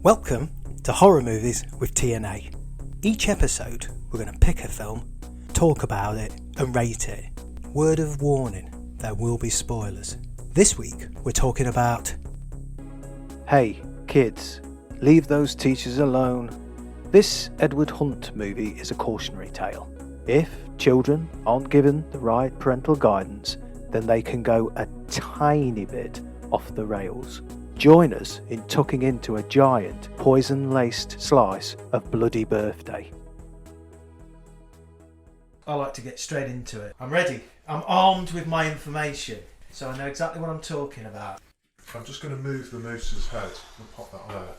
Welcome to Horror Movies with TNA. Each episode, we're going to pick a film, talk about it, and rate it. Word of warning, there will be spoilers. This week, we're talking about... Hey, kids, leave those teachers alone. This Edward Hunt movie is a cautionary tale. If children aren't given the right parental guidance, then they can go a tiny bit off the rails. Join us in tucking into a giant, poison-laced slice of Bloody Birthday. I like to get straight into it. I'm ready. I'm armed with my information, so I know exactly what I'm talking about. I'm just going to move the moose's head and pop that there.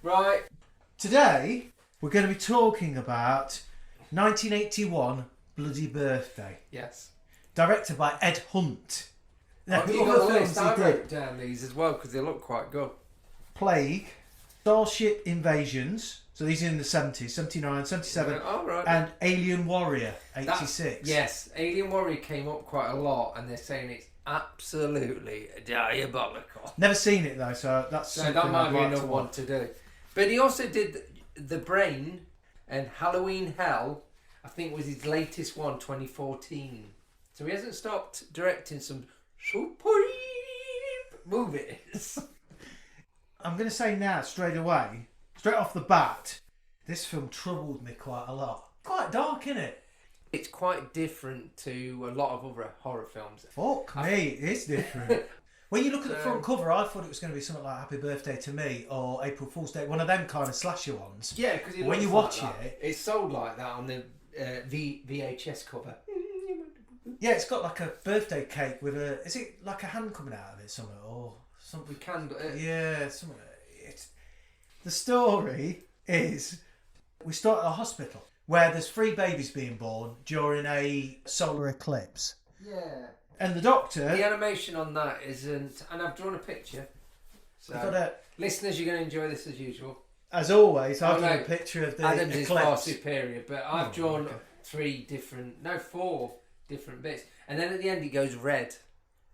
Right. Today, we're going to be talking about 1981 Bloody Birthday. Yes. Directed by Ed Hunt. Now, you got a list. I wrote down these as well because they look quite good. Plague, Starship Invasions, so these are in the 70s, 79, 77, right. and Alien Warrior, 86. Yes, Alien Warrior came up quite a lot and they're saying it's absolutely diabolical. Never seen it though, so that's something that might I'd be like another to one watch. to do. But he also did The Brain and Halloween Hell, I think was his latest one, 2014. So he hasn't stopped directing some superb movies. I'm going to say now, straight away, straight off the bat, this film troubled me quite a lot. Quite dark, isn't it? It's quite different to a lot of other horror films. Fuck me, it is different. When you look at the front cover, I thought it was going to be something like Happy Birthday to Me or April Fool's Day, one of them kind of slasher ones. Yeah, because when you watch it, it's sold like that on the VHS cover. Yeah, it's got like a birthday cake with a... Is it like a hand coming out of it somewhere or something? We can... Yeah, somewhere. The story is we start at a hospital where there's 3 babies being born during a solar eclipse. Yeah. And the doctor... The animation on that isn't... And I've drawn a picture. So, listeners, you're going to enjoy this as usual. As always, I've drawn a picture of the Adam's eclipse. is far superior, but I've drawn 4 different bits, and then at the end it goes red.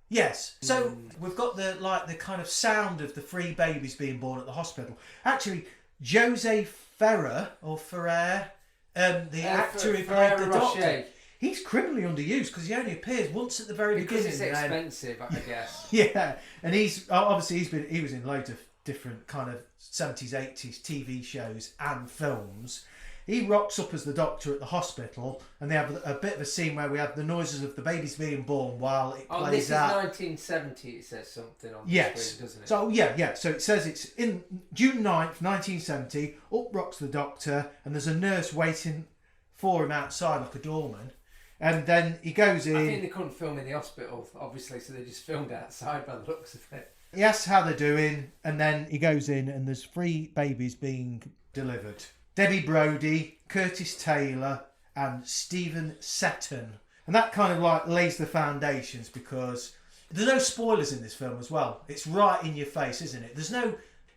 Yes, so we've got the kind of sound of the 3 babies being born at the hospital. Actually, Jose Ferrer, the actor who played the doctor, he's criminally underused because he only appears once at the very beginning. Because it's expensive, I guess. Yeah, and he was in loads of different kind of 70s, 80s TV shows and films. He rocks up as the doctor at the hospital, and they have a bit of a scene where we have the noises of the babies being born while it plays out. Oh, this is 1970, it says something on the screen, doesn't it? So, yeah. So it says it's in June 9th, 1970, up rocks the doctor, and there's a nurse waiting for him outside like a doorman. And then he goes in... I think they couldn't film in the hospital, obviously, so they just filmed outside by the looks of it. He asks how they're doing, and then he goes in, and there's 3 babies being delivered. Debbie Brody, Curtis Taylor, and Stephen Seton. And that kind of like lays the foundations because there's no spoilers in this film as well. It's right in your face, isn't it?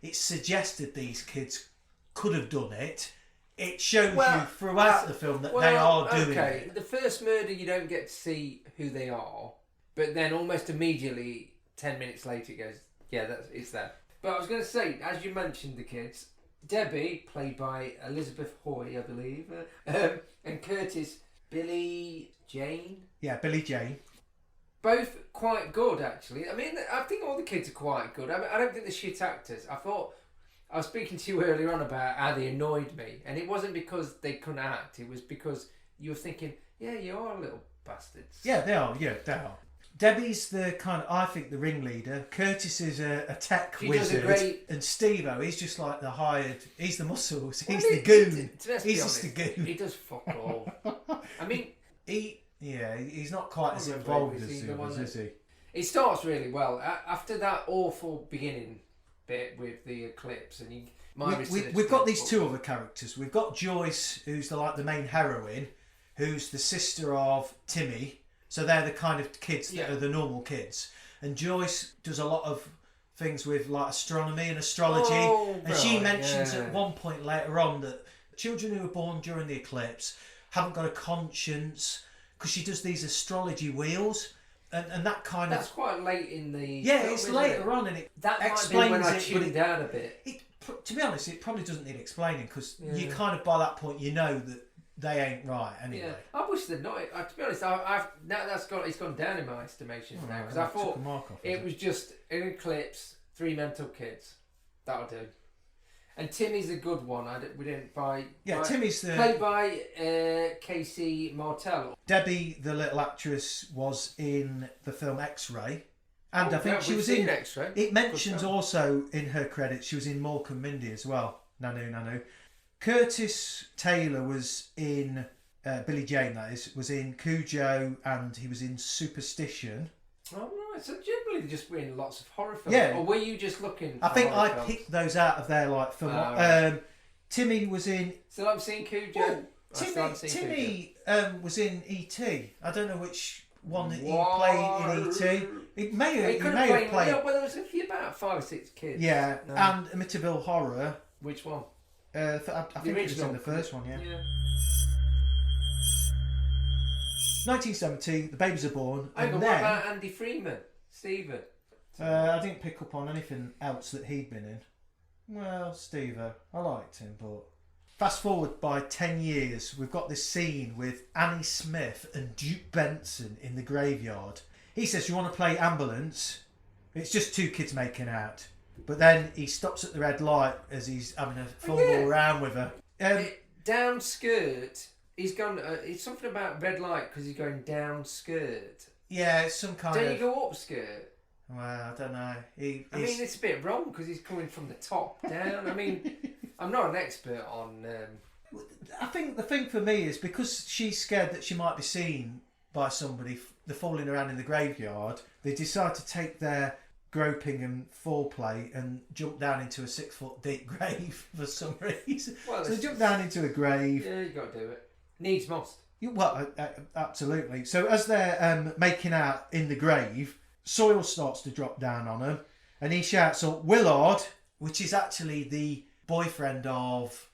It's suggested these kids could have done it. It shows you throughout the film that they are doing it. The first murder, you don't get to see who they are, but then almost immediately, 10 minutes later, it goes, yeah, it's that. But I was going to say, as you mentioned the kids... Debbie, played by Elizabeth Hoy, I believe, and Curtis, Billy Jane. Yeah, Billy Jane. Both quite good, actually. I mean, I think all the kids are quite good. I don't think they're shit actors. I was speaking to you earlier on about how they annoyed me, and it wasn't because they couldn't act. It was because you were thinking, yeah, you are little bastards. Yeah, they are. Yeah, they are. Debbie's I think the ringleader. Curtis is a tech wizard. And Steve-O, he's just like he's the muscles. He's the goon. He's just the goon. He does fuck all. I mean... he's not quite as involved as the others, is he? It starts really well. After that awful beginning bit with the eclipse, and we've got these 2 other characters. We've got Joyce, who's the main heroine, who's the sister of Timmy. So they're the kind of kids that are the normal kids. And Joyce does a lot of things with like astronomy and astrology. She mentions at one point later on that children who are born during the eclipse haven't got a conscience because she does these astrology wheels. And that kind That's quite late in the film, film, it's later on, and it that explains might be when I it, tuned down a bit. to be honest, it probably doesn't need explaining because Yeah. you kind of by that point you know that they ain't right anyway. Yeah. I wish they'd not. To be honest, I've now it's gone down in my estimation now because I thought it was just an eclipse, 3 mental kids. That'll do. And Timmy's a good one. We didn't buy. Yeah, Timmy's played by Casey Martell. Debbie, the little actress, was in the film X-Ray, and I think she was in X-Ray. It mentions also in her credits she was in Mork and Mindy as well. Nanu. Curtis Taylor was in Billy Jane. That is, was in Cujo, and he was in Superstition. Oh right, so generally just in lots of horror films. Yeah. Or were you just looking? I think I films? picked those out of their like film. Right. Timmy was in. Still haven't seen Cujo. Timmy was in E.T. I don't know which one that he played in E.T. He may have played. Yeah, well, there was about 5 or 6 kids. Yeah, and Amityville Horror. Which one? I think it was in the first one. Yeah. 1970, the babies are born. But And what then, about Andy Freeman? Stephen? I didn't pick up on anything else that he'd been in. Well, Steve, I liked him, but... Fast forward by 10 years, we've got this scene with Annie Smith and Duke Benson in the graveyard. He says, "You want to play ambulance?" It's just 2 kids making out. But then he stops at the red light as he's having a fumble around with her. Down skirt. He's gone. It's something about red light because he's going down skirt. Yeah, it's some kind Don't of... you go up skirt? Well, I don't know. I mean, it's a bit wrong because he's coming from the top down. I mean, I'm not an expert on... I think the thing for me is because she's scared that she might be seen by somebody, they're falling around in the graveyard, they decide to take their groping and foreplay and jump down into a 6-foot deep grave for some reason. Well, so they jump down into a grave. Yeah, you got to do it. Needs must. Well, absolutely. So as they're making out in the grave, soil starts to drop down on them, and he shouts up, "Willard," which is actually the boyfriend of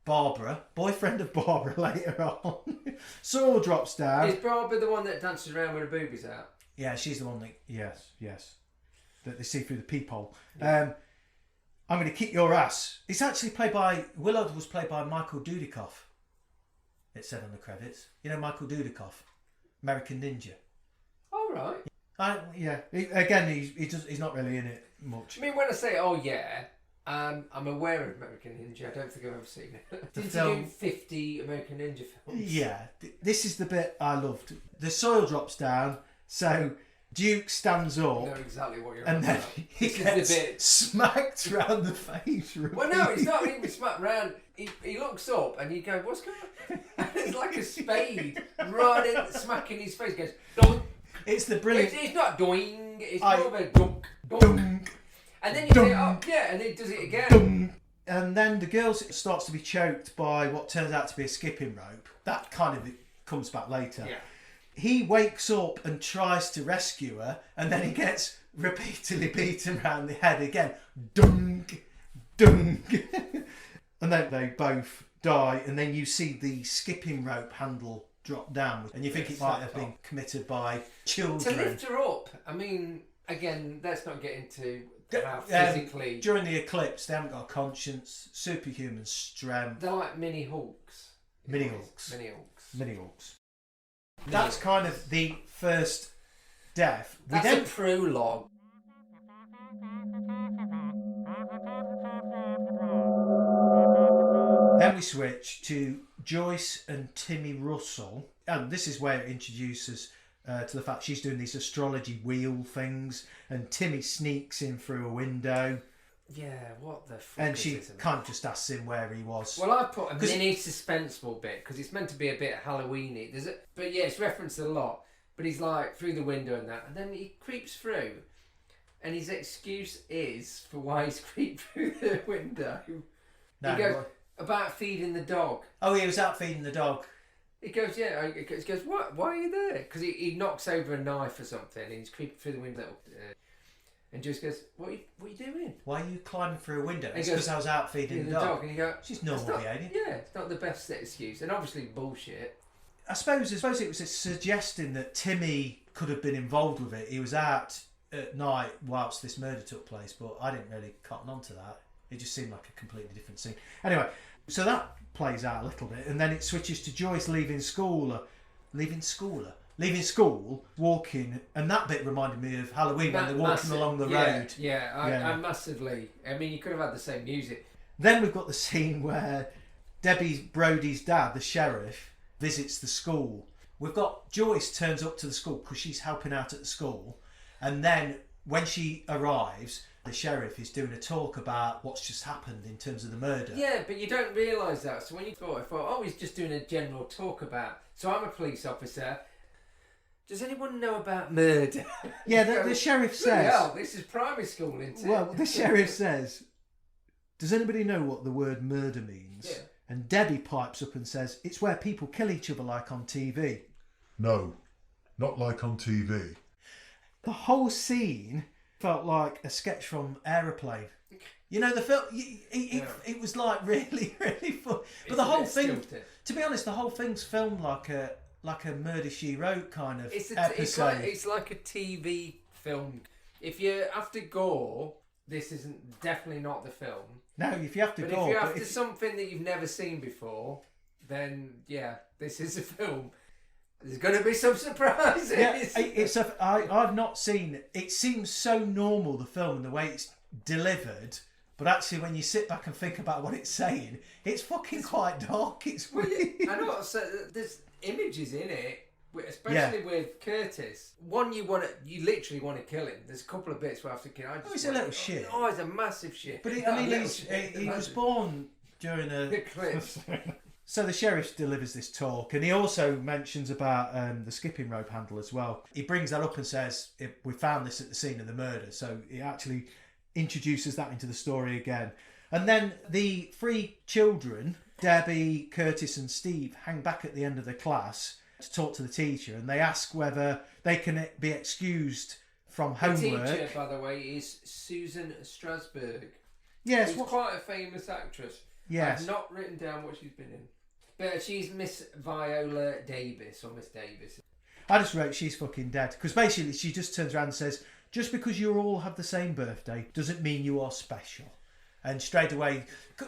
Barbara later on. Soil drops down. Is Barbara the one that dances around with her boobies out? Yeah, she's the one that, yes, that they see through the peephole. Yeah. I'm going to kick your ass. It's actually Willard was played by Michael Dudikoff. It said on the credits. You know Michael Dudikoff, American Ninja. All right. He's not really in it much. I mean, when I say, I'm aware of American Ninja. I don't think I've ever seen it. Did he do 50 American Ninja films? Yeah. This is the bit I loved. The soil drops down, so Duke stands up. I know exactly what you're and then he gets smacked round the face. Well, no, it's not even smacked round. He looks up and you go, "What's going on?" And it's like a spade right in, smacking his face. He goes, "Doink." It's the brilliant. It's not doing. It's more of a dunk. Dunk. And then you say, "Oh, yeah," and he does it again. Dunk. And then the girl starts to be choked by what turns out to be a skipping rope. That kind of comes back later. Yeah. He wakes up and tries to rescue her, and then he gets repeatedly beaten around the head again. Dunk, dunk. And then they both die, and then you see the skipping rope handle drop down, and you think it might have been committed by children. To lift her up, I mean, again, let's not get into how physically... During the eclipse, they haven't got a conscience, superhuman strength. They're like mini Hulks. Mini Hulks. Mini Hulks. Mini Hulks. That's kind of the first death. That's a prologue. Then we switch to Joyce and Timmy Russell. And this is where it introduces to the fact she's doing these astrology wheel things, and Timmy sneaks in through a window. Yeah, what the fuck and she kind of just asks him where he was. Well, I put a mini suspenseful bit because it's meant to be a bit Halloween-y. But yeah, it's referenced a lot. But he's like through the window and that, and then he creeps through, and his excuse is for why he's creeped through the window. No, he goes about feeding the dog. Oh, he was out feeding the dog. He goes, yeah. He goes, what? Why are you there? Because he knocks over a knife or something, and he's creeping through the window. And Joyce goes, what are you doing? Why are you climbing through a window? It's because I was out feeding the dog. And you go, she's normal behaviour. Yeah, it's not the best excuse. And obviously bullshit. I suppose it was suggesting that Timmy could have been involved with it. He was out at night whilst this murder took place, but I didn't really cotton on to that. It just seemed like a completely different scene. Anyway, so that plays out a little bit, and then it switches to Joyce leaving school, walking, and that bit reminded me of Halloween when they're walking along the road. I massively. I mean, you could have had the same music. Then we've got the scene where Brody's dad, the sheriff, visits the school. We've got Joyce turns up to the school because she's helping out at the school, and then when she arrives, the sheriff is doing a talk about what's just happened in terms of the murder. Yeah, but you don't realise that. So when I thought, oh, he's just doing a general talk about. So I'm a police officer. Does anyone know about murder? Yeah, the sheriff says. Hell, this is primary school, isn't it? Well, the sheriff says, does anybody know what the word murder means? Yeah. And Debbie pipes up and says, it's where people kill each other like on TV. No, not like on TV. The whole scene felt like a sketch from Aeroplane. You know, the film, it was like really, really fun. But the whole thing, to be honest, the whole thing's filmed like a Murder, She Wrote kind of episode. It's like a TV film. If you're after gore, this isn't definitely not the film. No, if you have to But gore. if you're after something that you've never seen before, then yeah, this is a film. There's going to be some surprises. Yeah, I've not seen it. It seems so normal, the film, and the way it's delivered. But actually, when you sit back and think about what it's saying, it's fucking quite dark. It's weird. I know. So there's images in it, especially with Curtis. One, you literally want to kill him. There's a couple of bits where I have to kill him. He's a little shit. Oh, he's a massive shit. But he was born during a eclipse. So the sheriff delivers this talk, and he also mentions about the skipping rope handle as well. He brings that up and says, we found this at the scene of the murder. So he actually introduces that into the story again. And then the three children, Debbie, Curtis and Steve, hang back at the end of the class to talk to the teacher, and they ask whether they can be excused from homework. The teacher, by the way, is Susan Strasberg. Yes. She's quite a famous actress. Yes. I've not written down what she's been in. But she's Miss Viola Davis, or Miss Davis. I just wrote she's fucking dead. Because basically she just turns around and says, just because you all have the same birthday doesn't mean you are special. And straight away,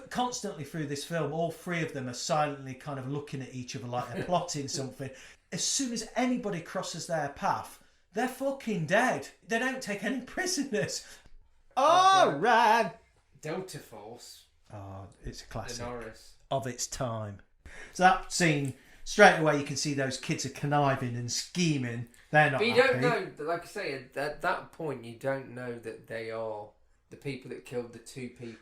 constantly through this film, all three of them are silently kind of looking at each other like they're plotting something. As soon as anybody crosses their path, they're fucking dead. They don't take any prisoners. Oh, right. Delta Force. Oh, it's a classic. The Norris. Of its time. So that scene, straight away you can see those kids are conniving and scheming. They're not But you happy. don't know, like I say, at that point you don't know that they are the people that killed the two people.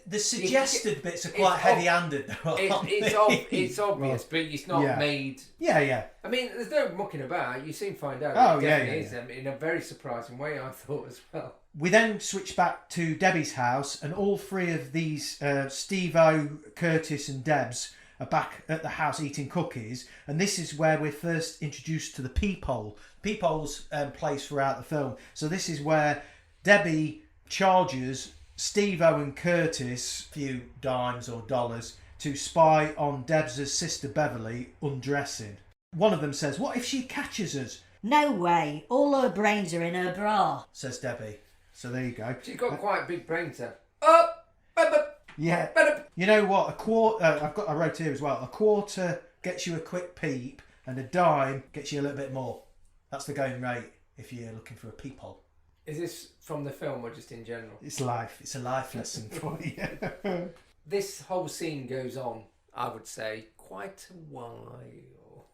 The suggested bits are quite heavy-handed though. It's obvious, but it's not made. Yeah. I mean, there's no mucking about. You soon find out. Oh, it yeah. is them in a very surprising way, I thought as well. We then switch back to Debbie's house, and all three of these, Steve-O, Curtis and Debs, are back at the house eating cookies, and this is where we're first introduced to the peephole. Peephole's place throughout the film. So this is where Debbie charges Steve-O and Curtis a few dimes or dollars to spy on Debs' sister Beverly undressing. One of them says, "What if she catches us?" "No way, all her brains are in her bra," says Debbie. So there you go. She's got quite big brains there. Yeah. You know what? I wrote here as well. A quarter gets you a quick peep, and a dime gets you a little bit more. That's the going rate if you're looking for a peephole. Is this from the film or just in general? It's life. It's a life lesson for you. This whole scene goes on, I would say, quite a while.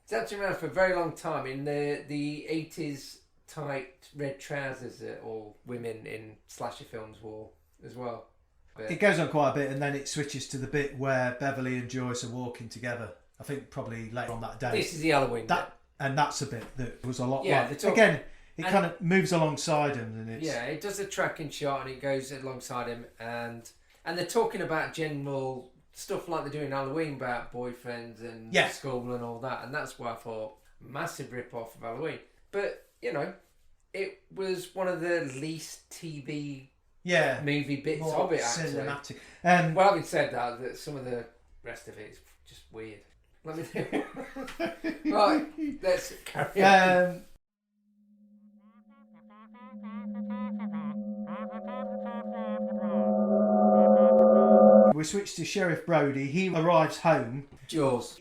It's actually around for a very long time. In the 80s, tight red trousers that all women in slasher films wore as well. But it goes on quite a bit, and then it switches to the bit where Beverly and Joyce are walking together. I think probably later on that day. This is the Halloween bit. And that's a bit that was a lot like... Again, it kind of moves alongside him. And it's... Yeah, it does a tracking shot and it goes alongside him. And they're talking about general stuff like they're doing Halloween about boyfriends and school and all that. And that's why I thought, massive rip-off of Halloween. But, you know, it was one of the least TV movie bits of it, actually. Cinematic. Well, having said that some of the rest of it is just weird. Let me think. Right, let's carry on. we switch to Sheriff Brody. He arrives home. Jaws.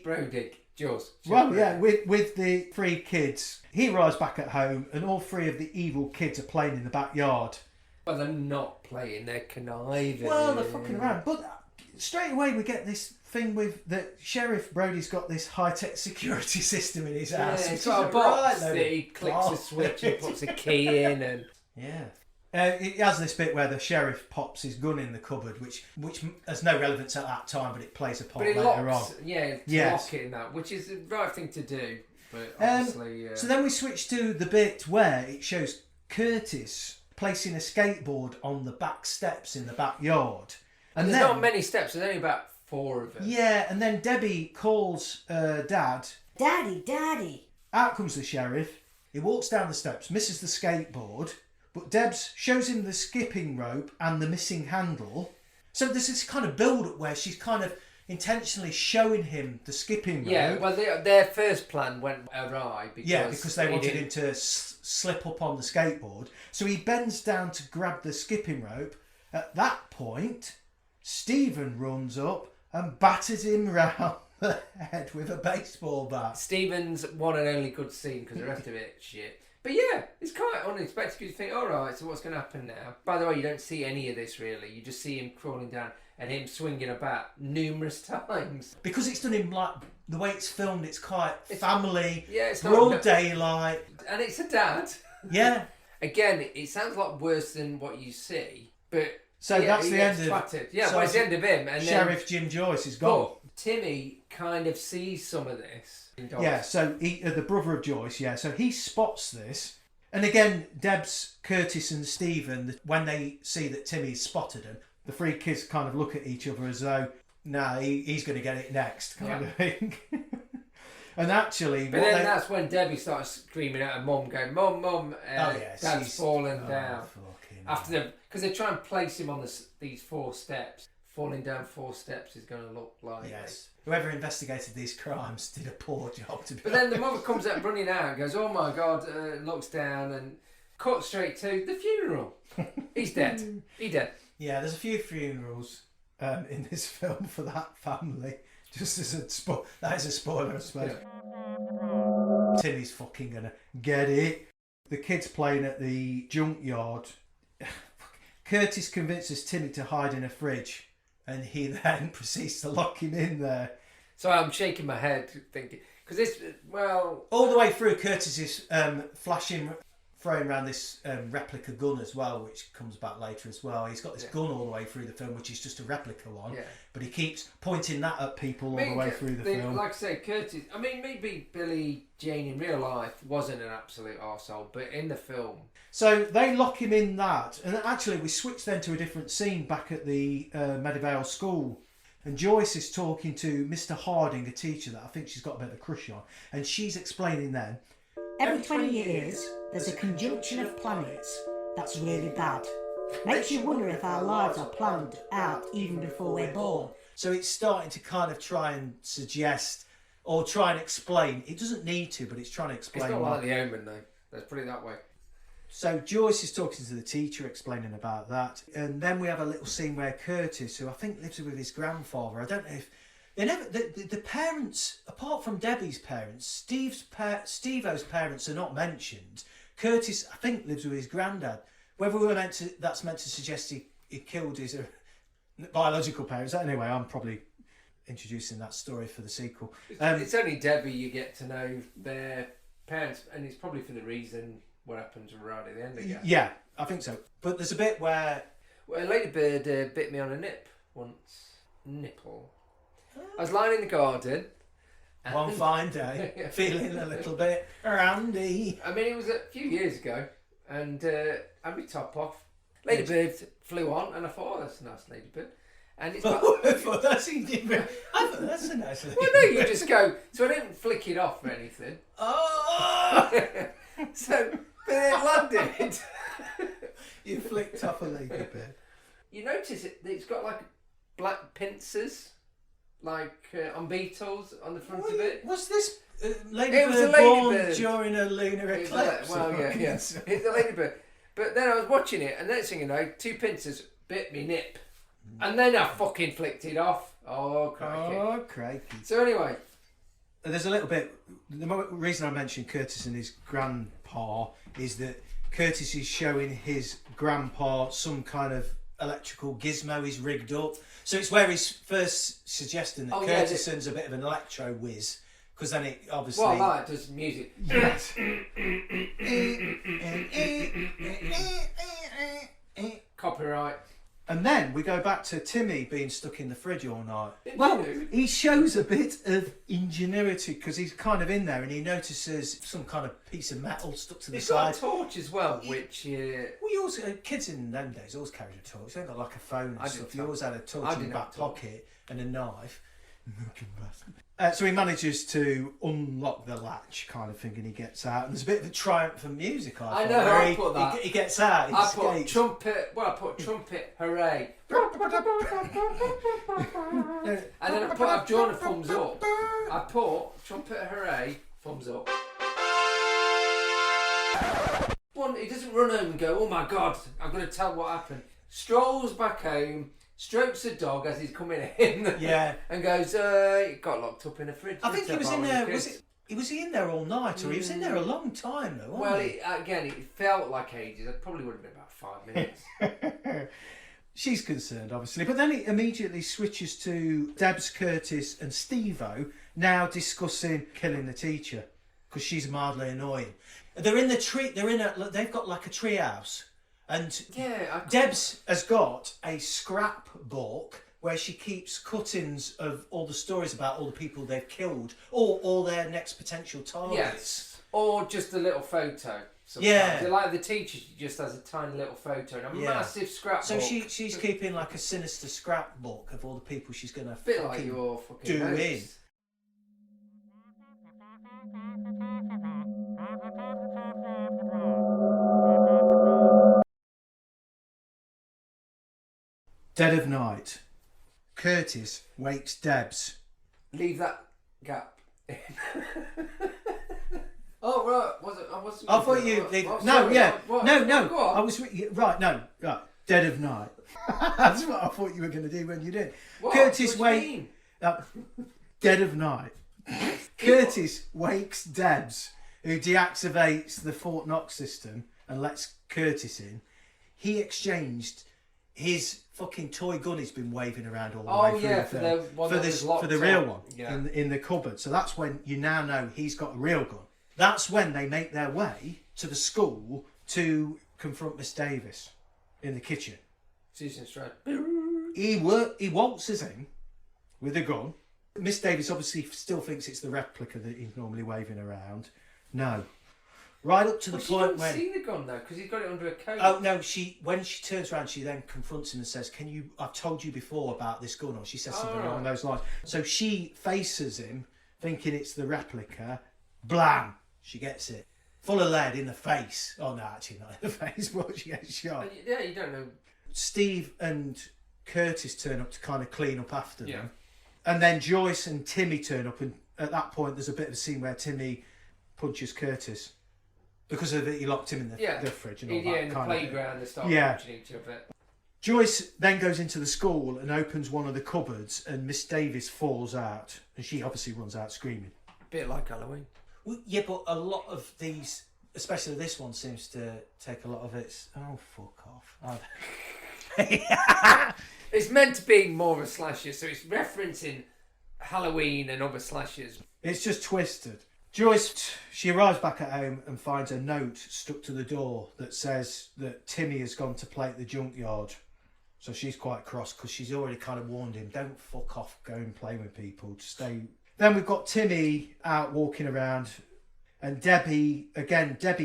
Jaws. Well, yeah, with the 3 kids. He arrives back at home and all 3 of the evil kids are playing in the backyard. Well, they're not playing, they're conniving. Well, they're fucking around. But straight away we get this thing with that Sheriff Brody's got this high-tech security system in his house. Yeah, it's got a box that he clicks a switch and puts a key in. And yeah. It has this bit where the sheriff pops his gun in the cupboard, which has no relevance at that time, but it plays a part later locks, on. Yeah, lock it in that, which is the right thing to do. But obviously, so then we switch to the bit where it shows Curtis placing a skateboard on the back steps in the backyard. And there's not many steps. There's only about 4 of them. Yeah, and then Debbie calls Dad. Daddy. Out comes the sheriff. He walks down the steps, misses the skateboard. But Debs shows him the skipping rope and the missing handle. So there's this kind of build-up where she's kind of intentionally showing him the skipping rope. Yeah, well, their first plan went awry because they wanted him to slip up on the skateboard. So he bends down to grab the skipping rope. At that point, Stephen runs up and batters him round the head with a baseball bat. Stephen's one and only good scene because the rest of it, shit. But yeah, it's quite unexpected. You think, all right, so what's going to happen now? By the way, you don't see any of this really. You just see him crawling down and him swinging a bat numerous times. Because it's done in like the way it's filmed, it's quite family. Yeah, it's broad daylight, and it's a dad. Yeah. Again, it sounds a lot worse than what you see, but so that's the end of. Yeah, so it's the end of him. And Sheriff Jim Joyce is gone. Timmy kind of sees some of this. Yeah, so he, the brother of Joyce, so he spots this. And again, Debs, Curtis and Stephen, when they see that Timmy's spotted him, the 3 kids kind of look at each other as though, nah, he's going to get it next, kind of thing. And actually... But then that's when Debbie starts screaming at her mum, going, Mum, Dad's fallen down. After because they try and place him on these 4 steps. Falling down 4 steps is going to look like... Yes. Whoever investigated these crimes did a poor job, to be But then the mother comes up running out and goes, oh my God, looks down and cuts straight to the funeral. He's dead. He's dead. Yeah, there's a few funerals in this film for that family. Just as that is a spoiler, I suppose. Yeah. Timmy's fucking going to get it. The kids playing at the junkyard. Curtis convinces Timmy to hide in a fridge. And he then proceeds to lock him in there. So I'm shaking my head thinking... Because this... Well... All the way through, Curtis is throwing around this replica gun as well, which comes back later as well. He's got this gun all the way through the film, which is just a replica one. Yeah. But he keeps pointing that at people all the way through the film. Like I say, Curtis... I mean, maybe Billy Jane in real life wasn't an absolute arsehole, but in the film... So they lock him in that, and actually we switch then to a different scene back at the Meadowvale school, and Joyce is talking to Mr. Harding, a teacher that I think she's got a bit of a crush on, and she's explaining then, every 20 years there's a conjunction of planets that's really bad. Makes you wonder if our lives are planned out even before we're born. So it's starting to kind of try and suggest, or try and explain, it doesn't need to, but it's trying to explain. It's not like The Omen though, let's put it that way. So Joyce is talking to the teacher, explaining about that, and then we have a little scene where Curtis, who I think lives with his grandfather, I don't know if they never the parents, apart from Debbie's parents, Steve-O's parents are not mentioned. Curtis, I think, lives with his granddad. Whether that's meant to suggest he killed his biological parents. Anyway, I'm probably introducing that story for the sequel. It's only Debbie you get to know their parents, and it's probably for the reason. What happens right at the end again? Yeah, I think so. But there's a bit where... Well, a ladybird bit me on a nip once. Nipple. I was lying in the garden. One fine day, feeling a little bit randy. I mean, it was a few years ago, and I had my top off. Ladybird flew on, and I thought, oh, that's a nice ladybird. And it's that's different. I thought that's a nice ladybird. Well, no, you just go... So I didn't flick it off or anything. Oh! So... But it landed. You flicked off a ladybird. You notice it's got like black pincers, like on beetles on the front of it. Was this ladybird born during a lunar eclipse? Well, yeah. It's a ladybird. But then I was watching it, and next thing you know, 2 pincers bit me nip. And then I fucking flicked it off. Oh, crikey. Oh, crikey. So anyway. There's a little bit... The reason I mentioned Curtis and his grandpa is that Curtis is showing his grandpa some kind of electrical gizmo he's rigged up. So it's where he's first suggesting that Curtison's a bit of an electro whiz. Because then it obviously... Well, that does music. Yes. Copyright. And then we go back to Timmy being stuck in the fridge all night. Well, he shows a bit of ingenuity because he's kind of in there and he notices some kind of piece of metal stuck to the side. He's got a torch as well, which... We also, kids in them days always carried a torch. They ain't got like a phone and stuff. You always had a torch in the back pocket and a knife. So he manages to unlock the latch kind of thing and he gets out. And there's a bit of a triumph for music, I know, I put that. He gets out, he escapes. I put trumpet, hooray. And then I've drawn a thumbs up. I put trumpet, hooray, thumbs up. One, he doesn't run home and go, oh my God, I'm going to tell what happened. Strolls back home, strokes the dog as he's coming in, and goes, he got locked up in a fridge. I think he was in there. Was he in there all night, or he was in there a long time though? Wasn't he? Again, it felt like ages. It probably would have been about 5 minutes. She's concerned, obviously, but then it immediately switches to Debs, Curtis, and Steve-O now discussing killing the teacher because she's mildly annoying. They're in the tree. They've got like a tree house. And Debs has got a scrapbook where she keeps cuttings of all the stories about all the people they've killed or all their next potential targets. Yes. Or just a little photo. Sometimes. Yeah. Like the teacher, she just has a tiny little photo and a massive scrapbook. So she's keeping like a sinister scrapbook of all the people she's going to bit like your fucking do notes. in. Dead of night. Curtis wakes Debs. Leave that gap. Oh right, I wasn't. I thought you. No. I was right. No, right. Dead of night. That's what I thought you were going to do when you did. What? Curtis wakes. Dead of night. Curtis wakes Debs, who deactivates the Fort Knox system and lets Curtis in. He exchanged his fucking toy gun he's been waving around all the way through for the real one in the cupboard. So that's when you now know he's got a real gun. That's when they make their way to the school to confront Miss Davis in the kitchen. Susan Stride. He waltzes in with a gun. Miss Davis obviously still thinks it's the replica that he's normally waving around. No. Right up to the point when... She didn't see the gun though, because he's got it under a coat. Oh no, when she turns around, she then confronts him and says, I've told you before about this gun, or she says something along those lines. So she faces him, thinking it's the replica. Blam! She gets it. Full of lead in the face. Oh no, actually not in the face, but she gets shot. Yeah, you don't know. Steve and Curtis turn up to kind of clean up after them. And then Joyce and Timmy turn up, and at that point there's a bit of a scene where Timmy punches Curtis. Because of it, he locked him in the fridge and all that in the kind playground, they start punching each other. Joyce then goes into the school and opens one of the cupboards, and Miss Davis falls out, and she obviously runs out screaming. Bit like Halloween. Well, yeah, but a lot of these, especially this one, seems to take a lot of its... Oh, fuck off. It's meant to be more of a slasher, so it's referencing Halloween and other slashers. It's just twisted. Joyce, she arrives back at home and finds a note stuck to the door that says that Timmy has gone to play at the junkyard. So she's quite cross because she's already kind of warned him, don't fuck off, go and play with people, to stay. Then we've got Timmy out walking around, and Debbie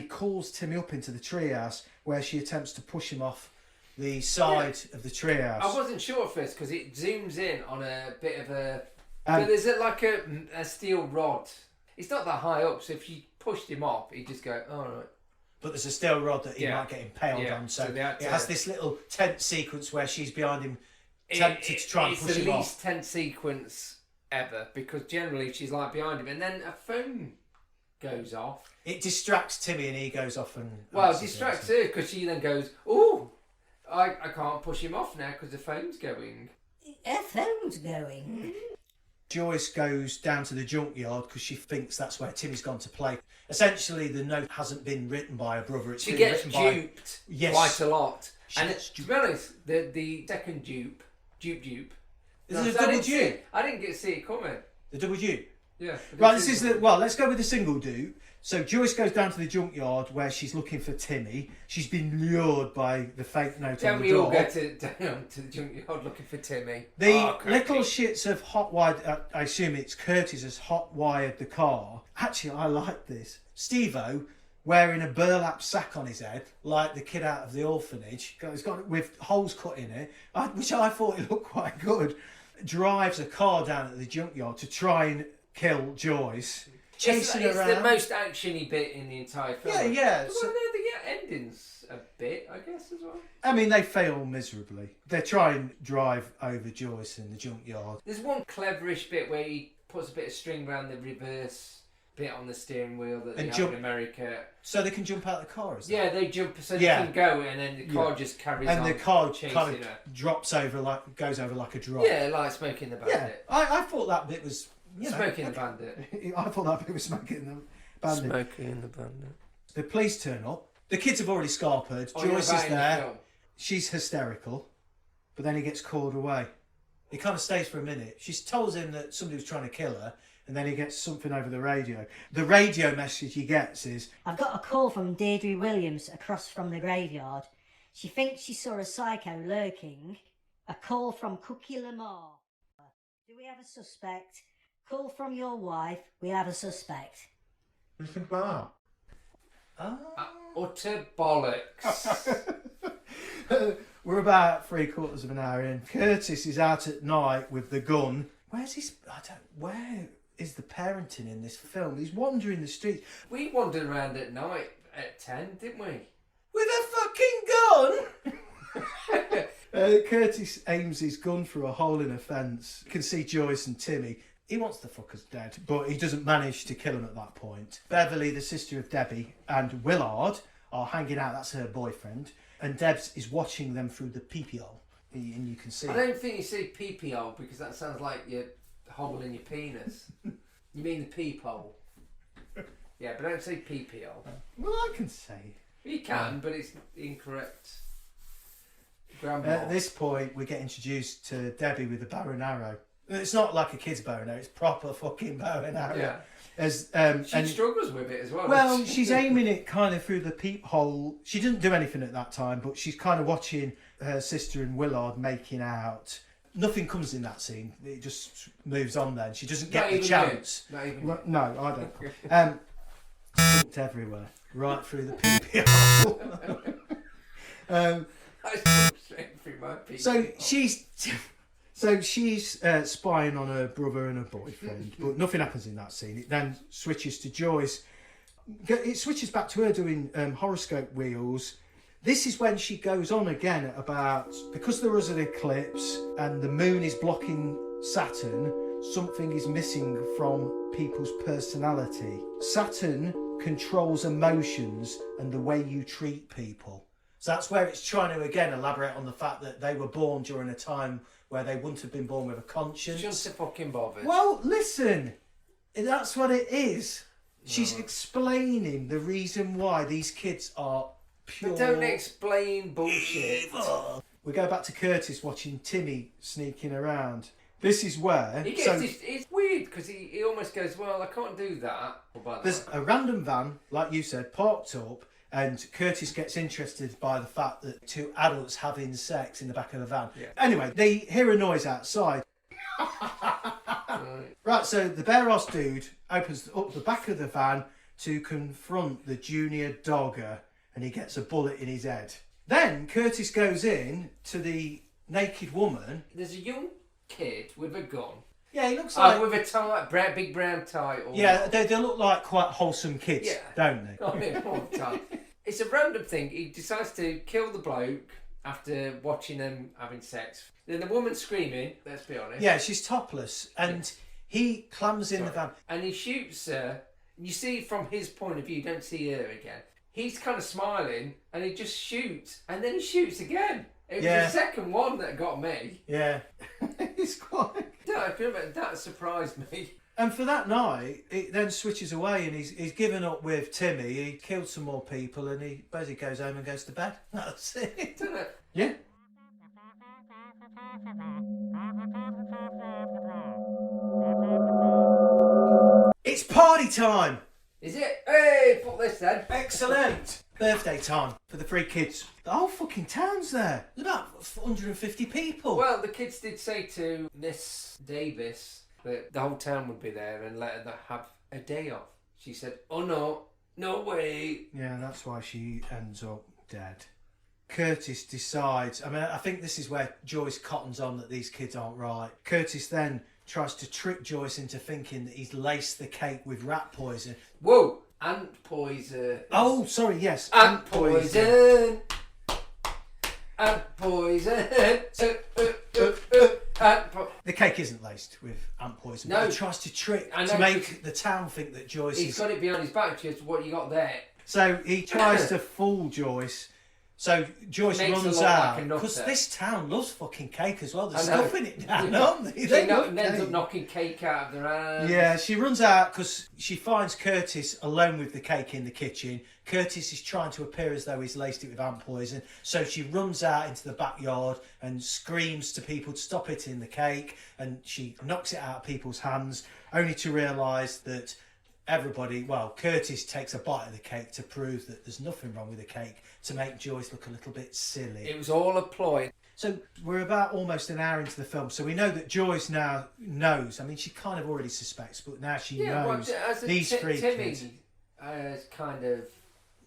calls Timmy up into the treehouse where she attempts to push him off the side of the treehouse. I wasn't sure at first because it zooms in on a bit of a... but is it like a steel rod? It's not that high up, so if you pushed him off, he'd just go, all right. But there's a steel rod that he might get impaled on, so it has this little tense sequence where she's behind him, tempted to try and push him off. It's the least tense sequence ever, because generally she's like behind him, and then a phone goes off. It distracts Timmy and he goes off and... Well, it distracts her, because she then goes, ooh, I can't push him off now because the phone's going. Her phone's going. Joyce goes down to the junkyard because she thinks that's where Timmy's gone to play. Essentially, the note hasn't been written by a brother. It's She been gets written by... duped Yes. quite a lot. She And gets to be honest, the second dupe. Is it a double dupe? I didn't get to see it coming. The double dupe? Yeah. Right, this is the... Well, let's go with the single dupe. So Joyce goes down to the junkyard where she's looking for Timmy. She's been lured by the fake note Don't on the we door. all go down to the junkyard looking for Timmy? The Cracky. little shits have hot-wired... I assume it's Curtis has hot-wired the car. Actually, I like this. Steve-O, wearing a burlap sack on his head, like the kid out of the orphanage, he's got with holes cut in it, which I thought it looked quite good, drives a car down at the junkyard to try and kill Joyce. Chasing it's around. the most actiony bit in the entire film. Yeah. Well, So, the ending's a bit, I guess, as well. I mean, they fail miserably. They try and drive over Joyce in the junkyard. There's one cleverish bit where he puts a bit of string around the reverse bit on the steering wheel that they And have in America. So they can jump out of the car, is that? Yeah, they jump so Yeah. they can go, and then the car just carries on. And the car chasing kind of her. drops over, goes over like a drop. Yeah, like Smoking the Yeah, Bandit. I thought that bit was... Smoking the Bandit. I thought that bit was Smoking the Bandit. Smoking the Bandit. The police turn up. The kids have already scarpered. Oh, you're Joyce about is in the there. film. She's hysterical. But then he gets called away. He kind of stays for a minute. She tells him that somebody was trying to kill her. And then he gets something over the radio. The radio message he gets is... I've got a call from Deirdre Williams across from the graveyard. She thinks she saw a psycho lurking. A call from Cookie Lamar. Do we have a suspect? Call from your wife. We have a suspect. What do you think about Utter bollocks. We're about 3/4 of an hour in. Curtis is out at night with the gun. Where is the parenting in this film? He's wandering the streets We wandered around at night at 10, didn't we? with a fucking gun. Curtis aims his gun through a hole in a fence. You can see Joyce and Timmy. He wants the fuckers dead, but he doesn't manage to kill them at that point. Beverly, the sister of Debbie, and Willard are hanging out. That's her boyfriend. And Debs is watching them through the peephole. And you can see... I don't think you say peephole because that sounds like you're hobbling your penis. You mean the peephole. Yeah, but don't say peephole. Well, I can say. You can, but it's incorrect. Grandma. At this point, we get introduced to Debbie with a bow and arrow. It's not like a kid's bow and arrow, it's proper fucking bow and arrow. Yeah. And She struggles with it as well. well, she's aiming it kind of through the peephole. She didn't do anything at that time, but she's kind of watching her sister and Willard making out. Nothing comes in that scene. It just moves on then. She doesn't get Not the even chance. you. Not even Well, no, I don't. Fucked everywhere. Right through the peephole. I struck straight through my peephole. So she's spying on her brother and her boyfriend, but nothing happens in that scene. It then switches to Joyce. It switches back to her doing horoscope wheels. This is when she goes on again about, because there was an eclipse and the moon is blocking Saturn, something is missing from people's personality. Saturn controls emotions and the way you treat people. So that's where it's trying to again elaborate on the fact that they were born during a time where they wouldn't have been born with a conscience. Shouldn't have fucking bothered. Well, listen, that's what it is. She's explaining the reason why these kids are pure. But don't explain bullshit. evil. We go back to Curtis watching Timmy sneaking around. This is where He gets it's weird because he almost goes, well, I can't do that. there's a random van, like you said, parked up, and Curtis gets interested by the fact that two adults having sex in the back of the van. Yeah. Anyway, they hear a noise outside. Right, so the bare-ass dude opens up the back of the van to confront the junior dogger, and he gets a bullet in his head. Then Curtis goes in to the naked woman. There's a young kid with a gun. Yeah, he looks like... with a tie, big brown tie. Or Yeah, they look like quite wholesome kids, Yeah. don't they? I mean, all the time. It's a random thing. He decides to kill the bloke after watching them having sex. Then the woman's screaming, let's be honest. Yeah, she's topless, and he clambers in the van. And he shoots her. You see from his point of view, you don't see her again. He's kind of smiling, and he just shoots, and then he shoots again. It was Yeah. the second one that got me. Yeah. It's quite... That surprised me. And for that night, it then switches away and he's given up with Timmy. He killed some more people and he basically goes home and goes to bed. That's it. Don't it? Yeah. It's party time! Is it? Hey, fuck this then. Excellent! Birthday time for the 3 kids. The whole fucking town's there. There's about 150 people. Well, the kids did say to Miss Davis that the whole town would be there and let her have a day off. She said, oh no, no way. Yeah, that's why she ends up dead. Curtis decides, I think this is where Joyce cottons on that these kids aren't right. Curtis then tries to trick Joyce into thinking that he's laced the cake with rat poison. Whoa, ant poison. Oh, sorry, yes. Ant poison. Ant poison. The cake isn't laced with ant poison. No. But he tries to trick, I know, to make the town think that Joyce He's is... got it behind his back, just what you got there. So he tries to fool Joyce. So Joyce Makes her runs look like out a because nutter. this town loves fucking cake as well. They're I know. stuffing it down, Yeah. aren't they? She They love ends cake. up knocking cake out of their hands. Yeah, she runs out because she finds Curtis alone with the cake in the kitchen. Curtis is trying to appear as though he's laced it with ant poison. So she runs out into the backyard and screams to people to stop hitting the cake. And she knocks it out of people's hands, only to realise that Curtis takes a bite of the cake to prove that there's nothing wrong with the cake, to make Joyce look a little bit silly. It was all a ploy. So we're about almost an hour into the film, so we know that Joyce now knows. I mean, she kind of already suspects, but now she knows as these 3 Timmy kids. has kind of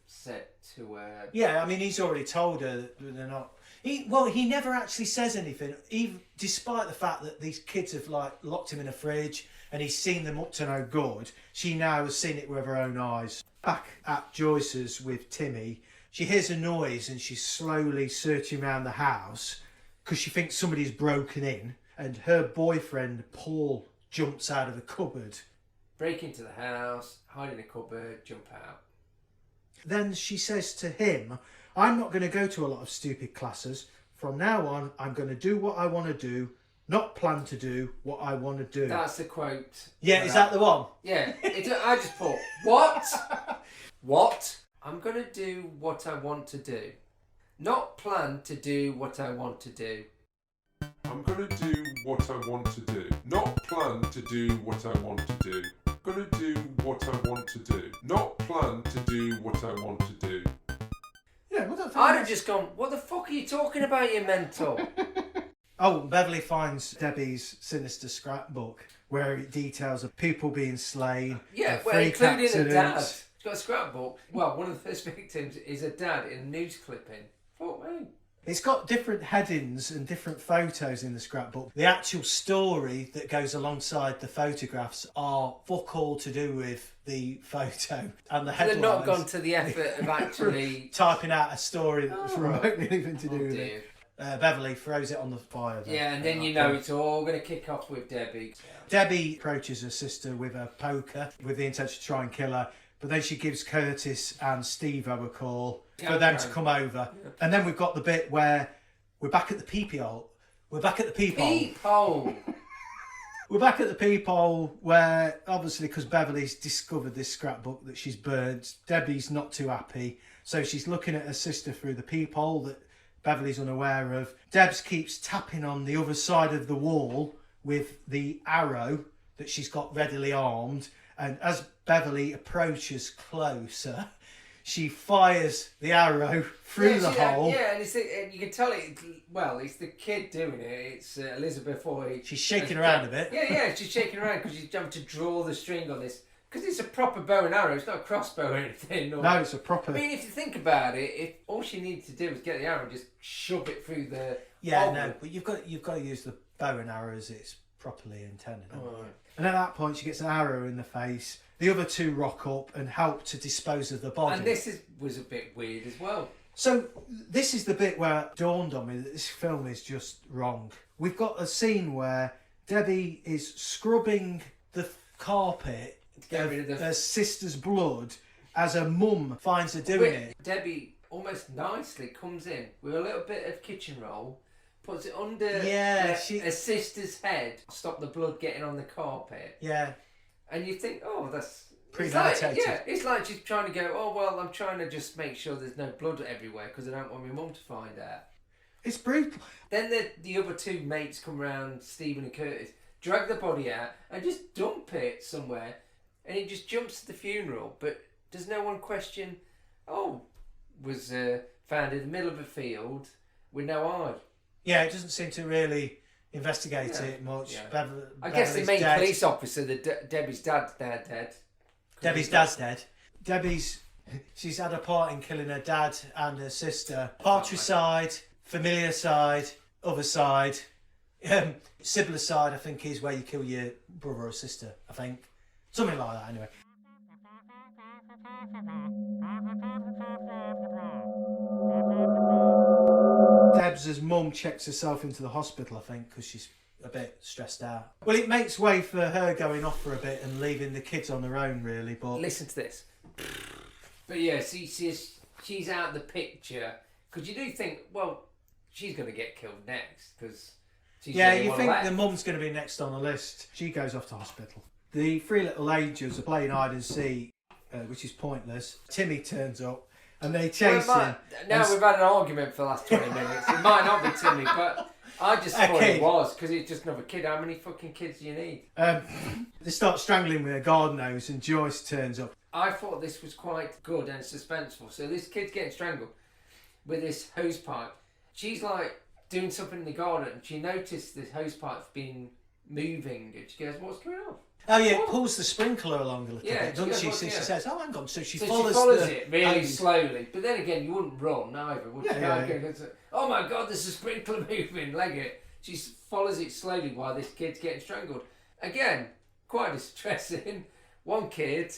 said to her. Yeah, I mean, he's already told her that they're not... He never actually says anything, even despite the fact that these kids have locked him in a fridge and he's seen them up to no good. She now has seen it with her own eyes. Back at Joyce's with Timmy, she hears a noise and she's slowly searching around the house because she thinks somebody's broken in, and her boyfriend Paul jumps out of the cupboard. Break into the house, hide in a cupboard, jump out. Then she says to him, I'm not going to go to a lot of stupid classes. From now on, I'm going to do what I want to do, not plan to do what I want to do. That's the quote. Yeah, is that the one? Yeah. I just thought, what? What? I'm going to do what I want to do. Not plan to do what I want to do. I'm gonna do what I want to do. Not plan to do what I want to do. I'm gonna do what I want to do. Not plan to do what I want to do. Yeah, well, I'd have just gone, what the fuck are you talking about, you mental? Oh, Beverly finds Debbie's sinister scrapbook where it details of people being slain. Yeah, and well, freak including a dad. accidents. She's got a scrapbook. Well, one of the first victims is a dad in a news clipping. Fuck me. It's got different headings and different photos in the scrapbook. The actual story that goes alongside the photographs are fuck all to do with the photo and the headlines. They've not gone to the effort of actually typing out a story that was Oh. remotely anything to do Oh, with dear. it. Beverly throws it on the fire. Then. Yeah, and then you know it's all going to kick off with Debbie. Debbie approaches her sister with a poker with the intention to try and kill her, but then she gives Curtis and Steve-O a call for them to come over. Yeah. And then we've got the bit where we're back at the peephole. We're back at the peephole. Peephole. We're back at the peephole where, obviously, because Beverly's discovered this scrapbook that she's burnt, Debbie's not too happy. So she's looking at her sister through the peephole that Beverly's unaware of. Debs keeps tapping on the other side of the wall with the arrow that she's got readily armed. And as Beverly approaches closer, she fires the arrow through the hole. Yeah, and you can tell it's the kid doing it. It's Elizabeth Hoy. She's shaking around a bit. Yeah, she's shaking around because she's having to draw the string on this. Because it's a proper bow and arrow. It's not a crossbow or anything. Or, No, it's a proper... I mean, if you think about it, if all she needs to do is get the arrow and just shove it through the... Yeah, hole. no, but you've got to use the bow and arrow as it's properly intended. Oh, right. And at that point, she gets an arrow in the face. The other two rock up and help to dispose of the body. And this was a bit weird as well. So this is the bit where it dawned on me that this film is just wrong. We've got a scene where Debbie is scrubbing the carpet To get rid of the... her sister's blood as her mum finds her doing it. Debbie almost nicely comes in with a little bit of kitchen roll, puts it under Yeah, her sister's head, stop the blood getting on the carpet. Yeah. And you think, oh, that's... Premeditated. It's like she's trying to go, oh, well, I'm trying to just make sure there's no blood everywhere because I don't want my mum to find out. It's brutal. Then the other two mates come round, Stephen and Curtis, drag the body out and just dump it somewhere, and it just jumps to the funeral. But does no one question, was found in the middle of a field with no eye? Yeah, it doesn't seem to really investigate it much. Yeah. I guess the main police officer, Debbie's dad's now dead. Debbie's dad's dead. She's had a part in killing her dad and her sister. Patricide, familiar-side, other side. Sibling-side, I think, is where you kill your brother or sister, I think. Something like that, anyway. Deb's mum checks herself into the hospital, I think, because she's a bit stressed out. Well, it makes way for her going off for a bit and leaving the kids on their own, really. But listen to this. But yeah, she's out of the picture because you do think, well, she's going to get killed next because she's yeah, you think left. the mum's going to be next on the list. She goes off to hospital. The three little angels are playing hide and seek, which is pointless. Timmy turns up and they chase him. Now we've had an argument for the last 20 minutes. It might not be Timmy, but I just thought it was because it's just another kid. How many fucking kids do you need? They start strangling with a garden hose and Joyce turns up. I thought this was quite good and suspenseful. So this kid's getting strangled with this hose pipe. She's like doing something in the garden and she noticed this hose pipe's been moving and she goes, what's going on? Oh yeah, it pulls the sprinkler along a little bit, doesn't she? So she says, oh hang on, so she follows it really slowly. But then again, you wouldn't run either, would you? Yeah. Oh my god, there's a sprinkler moving, leg it. She follows it slowly while this kid's getting strangled. Again, quite distressing. One kid,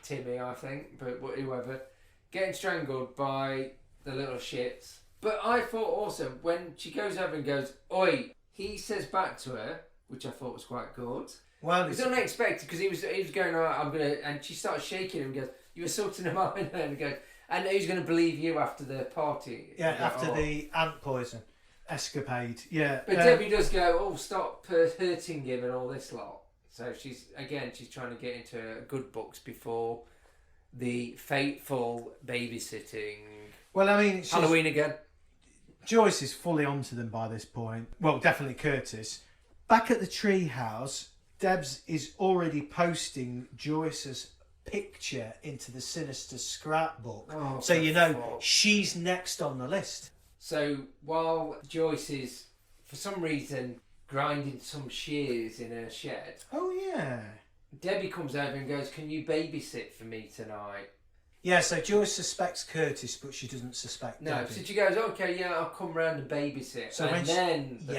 Timmy I think, but whoever, getting strangled by the little shits. But I thought also, when she goes over and goes, oi, he says back to her, which I thought was quite good. Well, it's unexpected because he was going, all right, I'm gonna, and she starts shaking him and goes, you assaulting a minor, and he goes, and who's going to believe you after the party? Yeah, after the ant poison escapade. Yeah. But Debbie does go, oh, stop hurting him and all this lot. So she's trying to get into good books before the fateful babysitting. Well, I mean, Halloween again. Joyce is fully onto them by this point. Well, definitely Curtis. Back at the tree house, Debs is already posting Joyce's picture into the sinister scrapbook. Oh, so you know she's next on the list. So while Joyce is, for some reason, grinding some shears in her shed. Oh yeah. Debbie comes over and goes, can you babysit for me tonight? Yeah, so Joyce suspects Curtis, but she doesn't suspect Debbie. So she goes, okay, yeah, I'll come round and babysit. So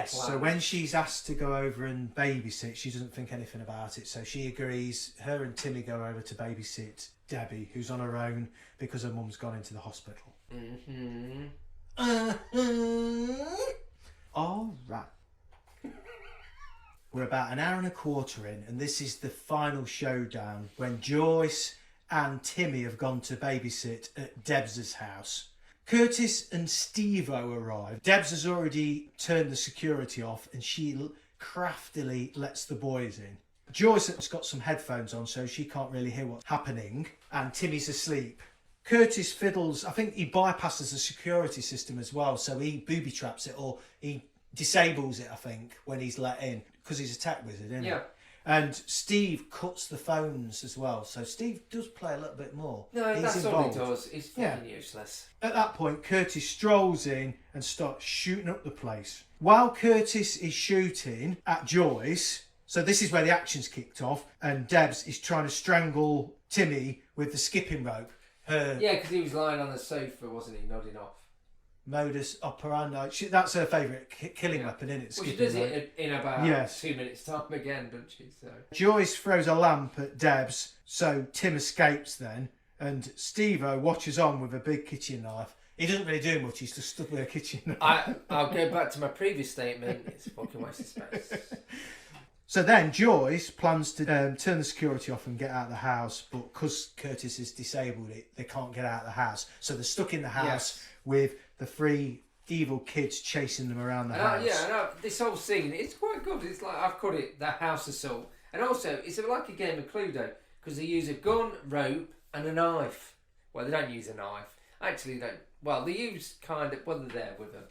so when she's asked to go over and babysit, she doesn't think anything about it. So she agrees. Her and Timmy go over to babysit Debbie, who's on her own because her mum's gone into the hospital. All right. We're about an hour and a quarter in, and this is the final showdown when Joyce and Timmy have gone to babysit at Debs' house. Curtis and Steve-O arrive. Debs has already turned the security off and she craftily lets the boys in. Joyce has got some headphones on so she can't really hear what's happening, and Timmy's asleep. Curtis fiddles, I think he bypasses the security system as well, so he booby traps it, or he disables it, I think, when he's let in, because he's a tech wizard, isn't he? And Steve cuts the phones as well. So Steve does play a little bit more. No, that's involved. All he does. He's fucking useless. At that point, Curtis strolls in and starts shooting up the place. While Curtis is shooting at Joyce, so this is where the action's kicked off, and Debs is trying to strangle Timmy with the skipping rope. Yeah, because he was lying on the sofa, wasn't he, nodding off. Modus operandi. That's her favourite killing weapon, isn't it? Well, she does it in about 2 minutes time again, doesn't she? So. Joyce throws a lamp at Debs, so Tim escapes then, and Steve-O watches on with a big kitchen knife. He doesn't really do much, he's just stood with a kitchen knife. I'll go back to my previous statement, it's a fucking waste of space. So then Joyce plans to turn the security off and get out of the house, but because Curtis is disabled, they can't get out of the house. So they're stuck in the house with the 3 evil kids chasing them around the house. This whole scene, it's quite good. It's like, I've called it the house assault. And also, it's like a game of Cluedo, because they use a gun, rope, and a knife. Well, they don't use a knife. Actually, they don't. Well, they use kind of... Well, they're there with them.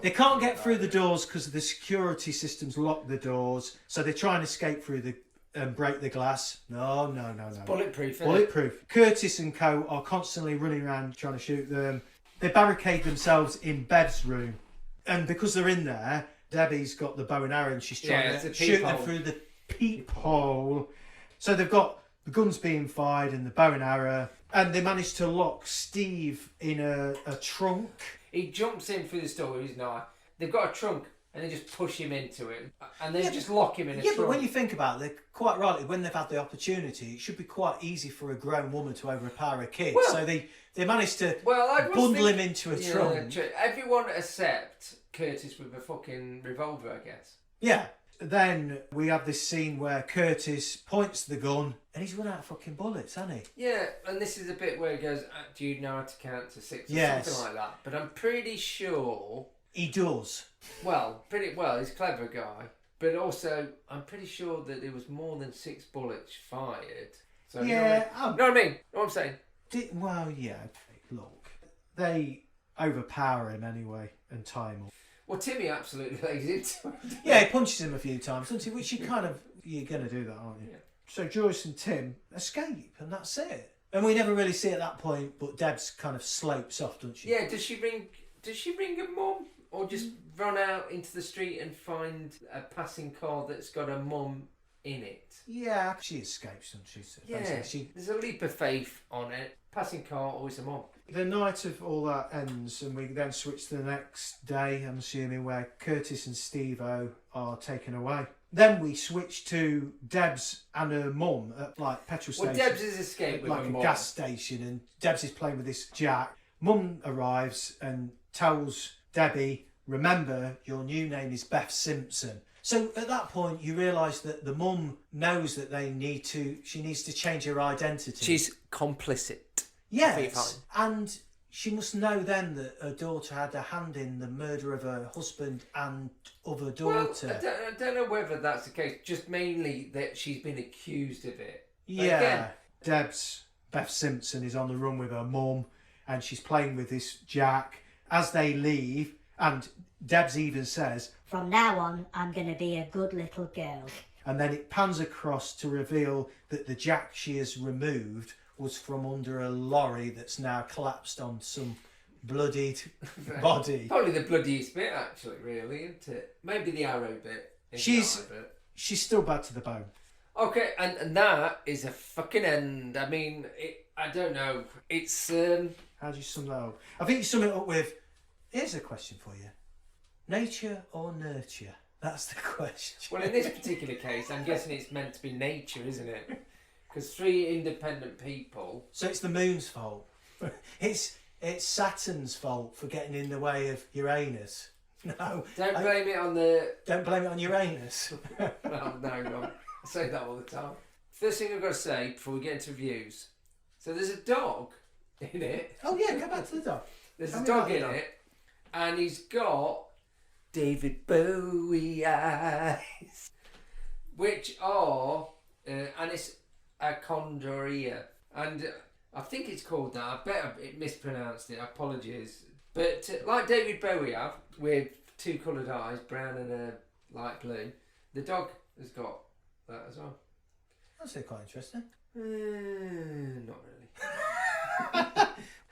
They can't get through the doors because the security systems lock the doors, so they try and escape through and break the glass. No. It's bulletproof, isn't Bulletproof. Curtis and co are constantly running around trying to shoot them. They barricade themselves in Bev's room, and because they're in there, Debbie's got the bow and arrow and she's trying to shoot them through the peephole. So they've got the guns being fired and the bow and arrow, and they manage to lock Steve in a trunk. He jumps in through the store with his knife. They've got a trunk and they just push him into it. And they just lock him in a trunk. Yeah, but when you think about it, quite rightly, when they've had the opportunity, it should be quite easy for a grown woman to overpower a kid. Well, so they managed to bundle him into a trunk. Everyone except Curtis with a fucking revolver, I guess. Yeah. Then we have this scene where Curtis points the gun and he's run out of fucking bullets, hasn't he? Yeah, and this is a bit where he goes, do you know how to count to 6 or something like that? But I'm pretty sure... He does. Well, he's a clever guy. But also, I'm pretty sure that there was more than 6 bullets fired. So yeah. You know what I mean? You know what I'm saying? Well, yeah. Look, they overpower him anyway and tie him up. Well, Timmy absolutely lays into it. Yeah, he punches him a few times, doesn't he? Which you're going to do that, aren't you? Yeah. So Joyce and Tim escape, and that's it. And we never really see at that point, but Debs kind of slopes off, doesn't she? Yeah, does she ring her mum? Or just run out into the street and find a passing car that's got a mum in it? Yeah, she escapes, doesn't she? So yeah, there's a leap of faith on it. Passing car, always a mum. The night of all that ends, and we then switch to the next day, I'm assuming, where Curtis and Steve-O are taken away. Then we switch to Debs and her mum at like petrol station. Well, Debs has escaped with like her a mum. gas station, and Debs is playing with this Jack. Mum arrives and tells Debbie, "Remember, your new name is Beth Simpson." So at that point, you realise that the mum knows that she needs to change her identity. She's complicit. Yes, and she must know then that her daughter had a hand in the murder of her husband and other daughter. Well, I don't know whether that's the case, just mainly that she's been accused of it. Yeah, Beth Simpson is on the run with her mum, and she's playing with this Jack. As they leave, and Debs even says, "From now on, I'm going to be a good little girl." And then it pans across to reveal that the Jack she has removed was from under a lorry that's now collapsed on some bloodied body. Probably the bloodiest bit, actually, really, isn't it? Maybe the arrow bit. She's still bad to the bone. Okay, and that is a fucking end. I mean, I don't know. It's... How do you sum that up? I think you sum it up with, here's a question for you. Nature or nurture? That's the question. Well, in this particular case, I'm guessing it's meant to be nature, isn't it? Because 3 independent people... So it's the moon's fault. It's Saturn's fault for getting in the way of Uranus. No. Don't blame it on the... Don't blame it on Uranus. Well, no, I say that all the time. First thing I've got to say before we get into reviews. So there's a dog in it. Oh yeah, go back to the dog. There's a dog in it, and he's got David Bowie eyes, which are... and it's a condoria, and I think it's called that. I bet it mispronounced it. Apologies, but like David Bowie have, with 2 coloured eyes, brown and a light blue, the dog has got that as well. That's quite interesting. Not really.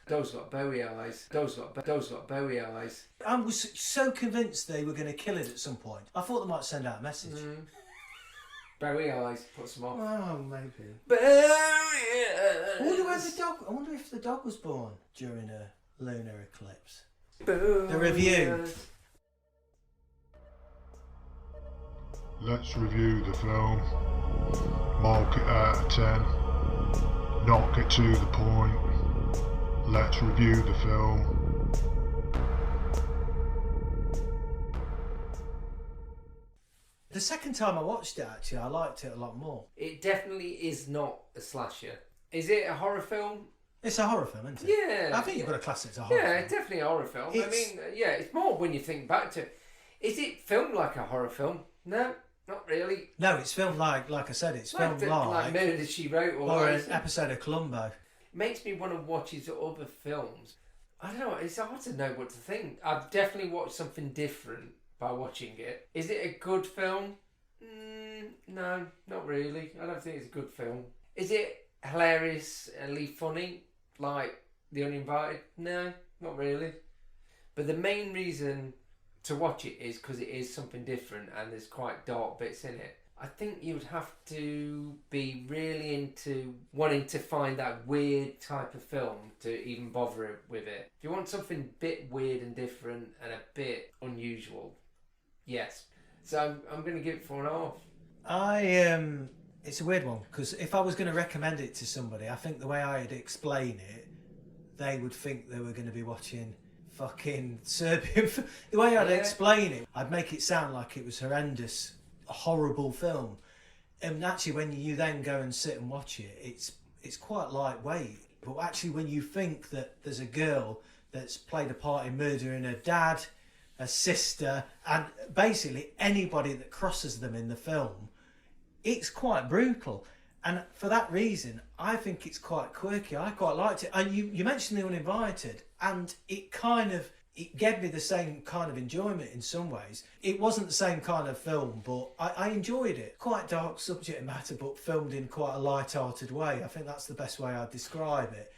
Dog's got Bowie eyes. Dog's got Bowie eyes. I was so convinced they were going to kill it at some point. I thought they might send out a message. Bowie eyes, put some off. Oh, maybe. Bowie I wonder if the dog was born during a lunar eclipse. Bowie The review. eyes. Let's review the film. Mark it out of 10. Not get to the point. Let's review the film. The second time I watched it, actually, I liked it a lot more. It definitely is not a slasher. Is it a horror film? It's a horror film, isn't it? Yeah. I think you've got to class it as a horror Yeah, film. it's definitely a horror film. I It's- mean, yeah, it's more when you think back to it. Is it filmed like a horror film? No, not really. No, it's filmed like I said, it's filmed Like Murder, She Wrote, or an episode of Columbo. Makes me want to watch his other films. I don't know, it's hard to know what to think. I've definitely watched something different by watching it. Is it a good film? No, not really. I don't think it's a good film. Is it hilariously funny, like The Uninvited? No, not really. But the main reason to watch it is because it is something different and there's quite dark bits in it. I think you would have to be really into wanting to find that weird type of film to even bother with it. If you want something a bit weird and different and a bit unusual, yes. So I'm going to give it 4.5. It's a weird one, because if I was going to recommend it to somebody, I think the way I'd explain it, they would think they were going to be watching fucking Serbian. The way I'd explain it, I'd make it sound like it was horrendous, a horrible film. And actually, when you then go and sit and watch it, it's quite lightweight. But actually, when you think that there's a girl that's played a part in murdering her dad, a sister, and basically anybody that crosses them in the film, it's quite brutal. And for that reason, I think it's quite quirky. I quite liked it. And you mentioned The Uninvited, and it gave me the same kind of enjoyment in some ways. It wasn't the same kind of film, but I enjoyed it. Quite dark subject matter, but filmed in quite a light-hearted way. I think that's the best way I'd describe it.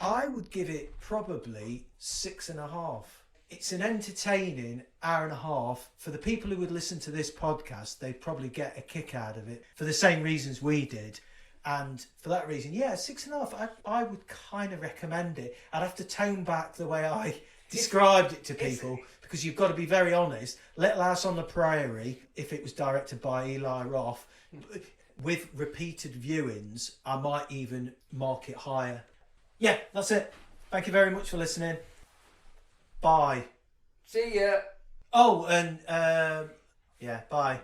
I would give it probably 6.5. It's an entertaining hour and a half. For the people who would listen to this podcast, they'd probably get a kick out of it for the same reasons we did. And for that reason, 6.5. I would kind of recommend it. I'd have to tone back the way I described it to people, because you've got to be very honest. Little House on the Prairie, if it was directed by Eli Roth, with repeated viewings, I might even mark it higher. Yeah, that's it. Thank you very much for listening. Bye. See ya. Oh, and bye.